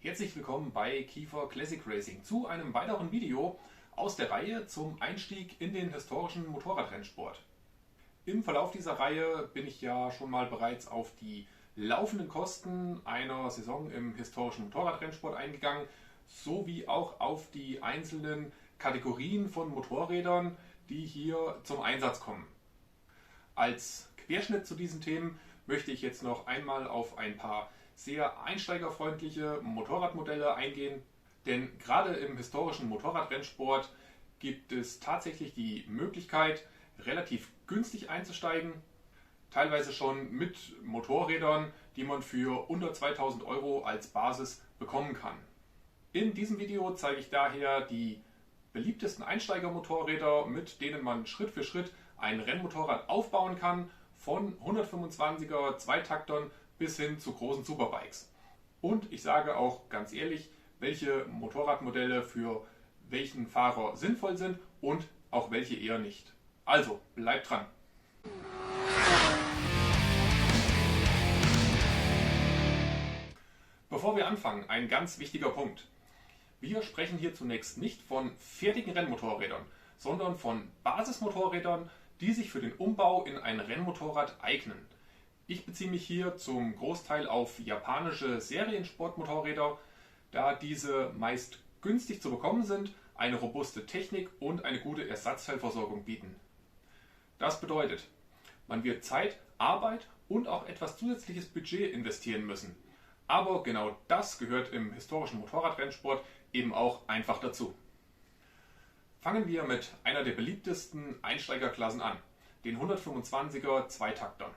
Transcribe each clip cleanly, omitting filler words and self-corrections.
Herzlich willkommen bei Kiefer Classic Racing zu einem weiteren Video aus der Reihe zum Einstieg in den historischen Motorradrennsport. Im Verlauf dieser Reihe bin ich ja schon mal bereits auf die laufenden Kosten einer Saison im historischen Motorradrennsport eingegangen, sowie auch auf die einzelnen Kategorien von Motorrädern, die hier zum Einsatz kommen. Als Querschnitt zu diesen Themen möchte ich jetzt noch einmal auf ein paar sehr einsteigerfreundliche Motorradmodelle eingehen, denn gerade im historischen Motorradrennsport gibt es tatsächlich die Möglichkeit, relativ günstig einzusteigen, teilweise schon mit Motorrädern, die man für unter 2000 Euro als Basis bekommen kann. In diesem Video zeige ich daher die beliebtesten Einsteigermotorräder, mit denen man Schritt für Schritt ein Rennmotorrad aufbauen kann, von 125er Zweitaktern bis hin zu großen Superbikes. Und ich sage auch ganz ehrlich, welche Motorradmodelle für welchen Fahrer sinnvoll sind und auch welche eher nicht. Also, bleibt dran! Bevor wir anfangen, ein ganz wichtiger Punkt. Wir sprechen hier zunächst nicht von fertigen Rennmotorrädern, sondern von Basismotorrädern, die sich für den Umbau in ein Rennmotorrad eignen. Ich beziehe mich hier zum Großteil auf japanische Seriensportmotorräder, da diese meist günstig zu bekommen sind, eine robuste Technik und eine gute Ersatzteilversorgung bieten. Das bedeutet, man wird Zeit, Arbeit und auch etwas zusätzliches Budget investieren müssen. Aber genau das gehört im historischen Motorradrennsport eben auch einfach dazu. Fangen wir mit einer der beliebtesten Einsteigerklassen an, den 125er Zweitaktern.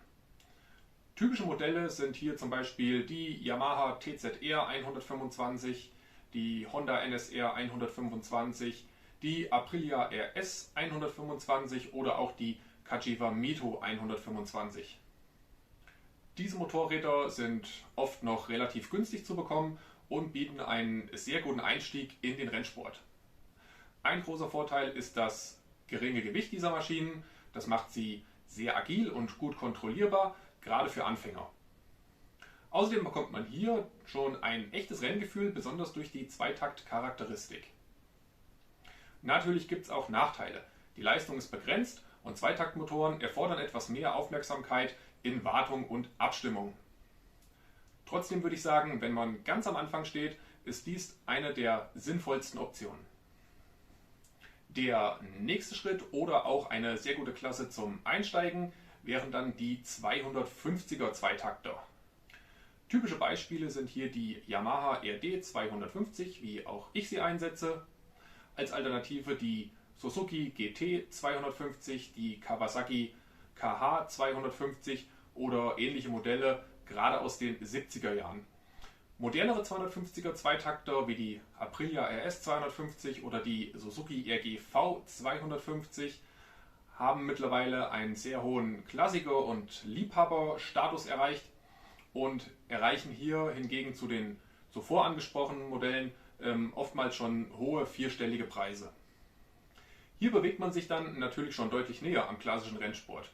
Typische Modelle sind hier zum Beispiel die Yamaha TZR 125, die Honda NSR 125, die Aprilia RS 125 oder auch die Cagiva Mito 125. Diese Motorräder sind oft noch relativ günstig zu bekommen und bieten einen sehr guten Einstieg in den Rennsport. Ein großer Vorteil ist das geringe Gewicht dieser Maschinen. Das macht sie sehr agil und gut kontrollierbar, gerade für Anfänger. Außerdem bekommt man hier schon ein echtes Renngefühl, besonders durch die Zweitakt-Charakteristik. Natürlich gibt es auch Nachteile. Die Leistung ist begrenzt und Zweitaktmotoren erfordern etwas mehr Aufmerksamkeit in Wartung und Abstimmung. Trotzdem würde ich sagen, wenn man ganz am Anfang steht, ist dies eine der sinnvollsten Optionen. Der nächste Schritt oder auch eine sehr gute Klasse zum Einsteigen wären dann die 250er Zweitakter. Typische Beispiele sind hier die Yamaha RD 250, wie auch ich sie einsetze. Als Alternative die Suzuki GT 250, die Kawasaki KH 250 oder ähnliche Modelle, gerade aus den 70er Jahren. Modernere 250er Zweitakter wie die Aprilia RS 250 oder die Suzuki RGV 250 haben mittlerweile einen sehr hohen Klassiker- und Liebhaberstatus erreicht und erreichen hier hingegen zu den zuvor angesprochenen Modellen oftmals schon hohe vierstellige Preise. Hier bewegt man sich dann natürlich schon deutlich näher am klassischen Rennsport.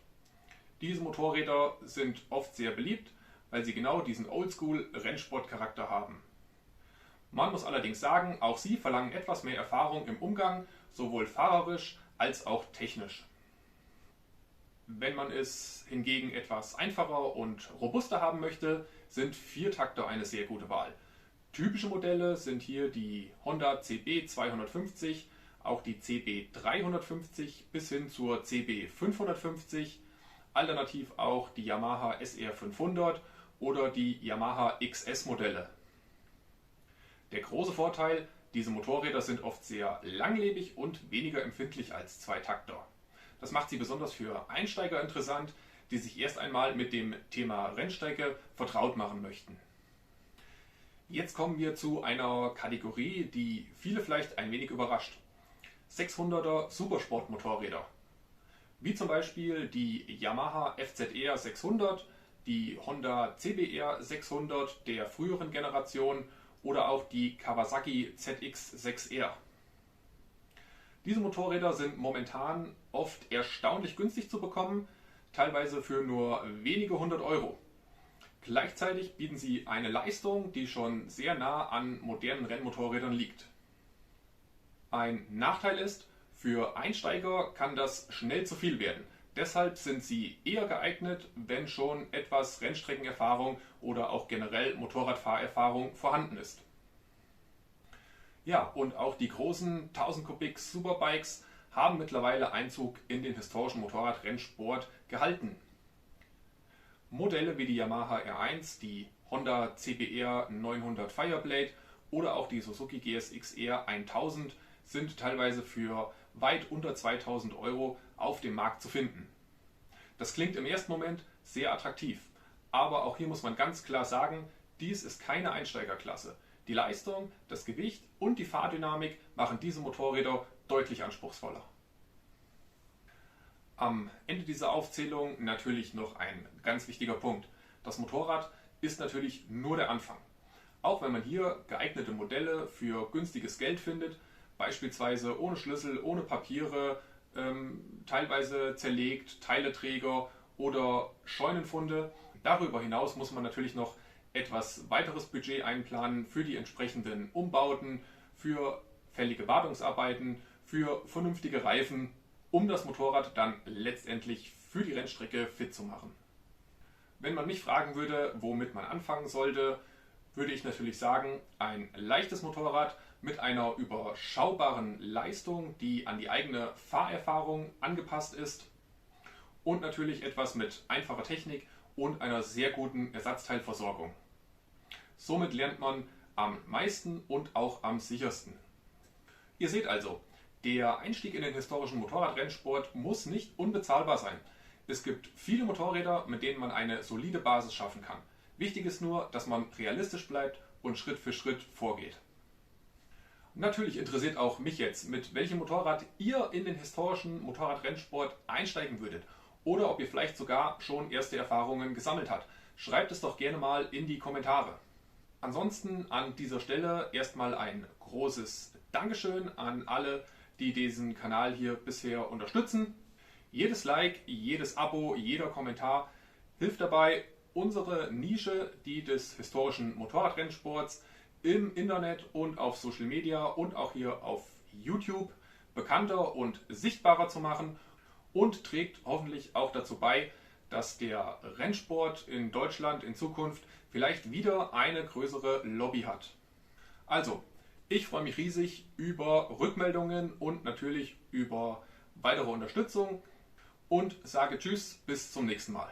Diese Motorräder sind oft sehr beliebt, weil sie genau diesen Oldschool-Rennsportcharakter haben. Man muss allerdings sagen, auch sie verlangen etwas mehr Erfahrung im Umgang, sowohl fahrerisch als auch technisch. Wenn man es hingegen etwas einfacher und robuster haben möchte, sind Viertakter eine sehr gute Wahl. Typische Modelle sind hier die Honda CB 250, auch die CB 350 bis hin zur CB 550, alternativ auch die Yamaha SR 500 oder die Yamaha XS Modelle. Der große Vorteil, diese Motorräder sind oft sehr langlebig und weniger empfindlich als Zweitakter. Das macht sie besonders für Einsteiger interessant, die sich erst einmal mit dem Thema Rennstrecke vertraut machen möchten. Jetzt kommen wir zu einer Kategorie, die viele vielleicht ein wenig überrascht. 600er Supersportmotorräder. Wie zum Beispiel die Yamaha FZR 600, die Honda CBR 600 der früheren Generation oder auch die Kawasaki ZX6R. Diese Motorräder sind momentan oft erstaunlich günstig zu bekommen, teilweise für nur wenige 100 Euro. Gleichzeitig bieten sie eine Leistung, die schon sehr nah an modernen Rennmotorrädern liegt. Ein Nachteil ist, für Einsteiger kann das schnell zu viel werden. Deshalb sind sie eher geeignet, wenn schon etwas Rennstreckenerfahrung oder auch generell Motorradfahrerfahrung vorhanden ist. Ja, und auch die großen 1000 Kubik Superbikes haben mittlerweile Einzug in den historischen Motorradrennsport gehalten. Modelle wie die Yamaha R1, die Honda CBR 900 Fireblade oder auch die Suzuki GSX-R 1000 sind teilweise für weit unter 2000 Euro auf dem Markt zu finden. Das klingt im ersten Moment sehr attraktiv, aber auch hier muss man ganz klar sagen, dies ist keine Einsteigerklasse. Die Leistung, das Gewicht und die Fahrdynamik machen diese Motorräder deutlich anspruchsvoller. Am Ende dieser Aufzählung natürlich noch ein ganz wichtiger Punkt. Das Motorrad ist natürlich nur der Anfang. Auch wenn man hier geeignete Modelle für günstiges Geld findet, beispielsweise ohne Schlüssel, ohne Papiere, teilweise zerlegt, Teileträger oder Scheunenfunde. Darüber hinaus muss man natürlich noch etwas weiteres Budget einplanen für die entsprechenden Umbauten, für fällige Wartungsarbeiten, für vernünftige Reifen, um das Motorrad dann letztendlich für die Rennstrecke fit zu machen. Wenn man mich fragen würde, womit man anfangen sollte, würde ich natürlich sagen, ein leichtes Motorrad mit einer überschaubaren Leistung, die an die eigene Fahrerfahrung angepasst ist und natürlich etwas mit einfacher Technik und einer sehr guten Ersatzteilversorgung. Somit lernt man am meisten und auch am sichersten. Ihr seht also, der Einstieg in den historischen Motorradrennsport muss nicht unbezahlbar sein. Es gibt viele Motorräder, mit denen man eine solide Basis schaffen kann. Wichtig ist nur, dass man realistisch bleibt und Schritt für Schritt vorgeht. Natürlich interessiert auch mich jetzt, mit welchem Motorrad ihr in den historischen Motorradrennsport einsteigen würdet oder ob ihr vielleicht sogar schon erste Erfahrungen gesammelt habt. Schreibt es doch gerne mal in die Kommentare. Ansonsten an dieser Stelle erstmal ein großes Dankeschön an alle, die diesen Kanal hier bisher unterstützen. Jedes Like, jedes Abo, jeder Kommentar hilft dabei, unsere Nische, die des historischen Motorradrennsports, im Internet und auf Social Media und auch hier auf YouTube bekannter und sichtbarer zu machen und trägt hoffentlich auch dazu bei, dass der Rennsport in Deutschland in Zukunft vielleicht wieder eine größere Lobby hat. Also, ich freue mich riesig über Rückmeldungen und natürlich über weitere Unterstützung und sage Tschüss, bis zum nächsten Mal.